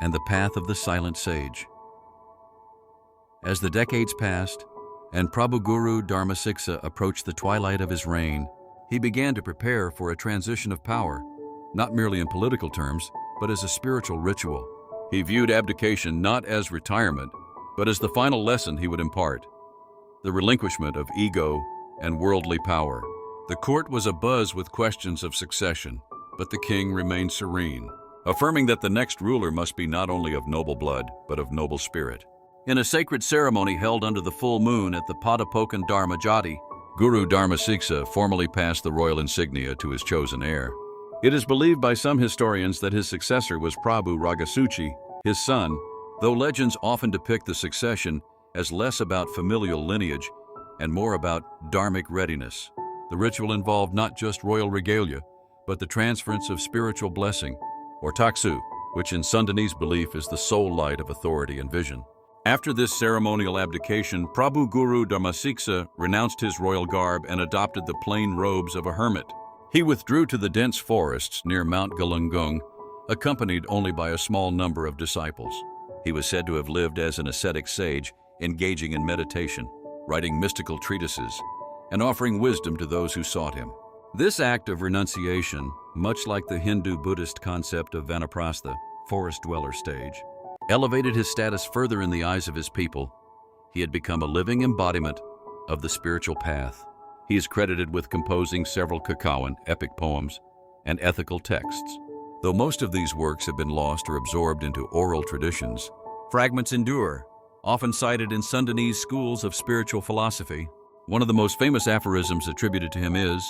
and the path of the silent sage. As the decades passed, and Prabhu Guru Dharmasiksa approached the twilight of his reign, he began to prepare for a transition of power, not merely in political terms, but as a spiritual ritual. He viewed abdication not as retirement, but as the final lesson he would impart, the relinquishment of ego and worldly power. The court was abuzz with questions of succession, but the king remained serene, affirming that the next ruler must be not only of noble blood, but of noble spirit. In a sacred ceremony held under the full moon at the Padapokan Dharma Jati, Guru Dharmasiksa formally passed the royal insignia to his chosen heir. It is believed by some historians that his successor was Prabhu Ragasuchi, his son, though legends often depict the succession as less about familial lineage and more about dharmic readiness. The ritual involved not just royal regalia, but the transference of spiritual blessing, or taksu, which in Sundanese belief is the sole light of authority and vision. After this ceremonial abdication, Prabhu Guru Dharmasiksa renounced his royal garb and adopted the plain robes of a hermit. He withdrew to the dense forests near Mount Galunggung, accompanied only by a small number of disciples. He was said to have lived as an ascetic sage, engaging in meditation, writing mystical treatises, and offering wisdom to those who sought him. This act of renunciation, much like the Hindu-Buddhist concept of vanaprastha, forest dweller stage, elevated his status further in the eyes of his people. He had become a living embodiment of the spiritual path. He is credited with composing several Kakawan epic poems and ethical texts. Though most of these works have been lost or absorbed into oral traditions, fragments endure, often cited in Sundanese schools of spiritual philosophy. One of the most famous aphorisms attributed to him is,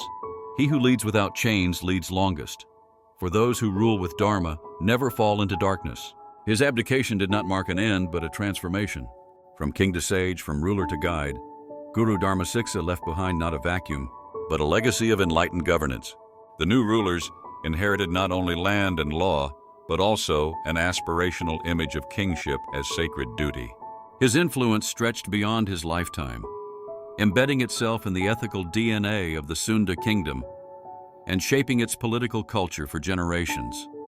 "He who leads without chains leads longest. For those who rule with Dharma never fall into darkness." His abdication did not mark an end, but a transformation. From king to sage, from ruler to guide, Guru Dharmasiksa left behind not a vacuum, but a legacy of enlightened governance. The new rulers inherited not only land and law, but also an aspirational image of kingship as sacred duty. His influence stretched beyond his lifetime, embedding itself in the ethical DNA of the Sunda kingdom and shaping its political culture for generations.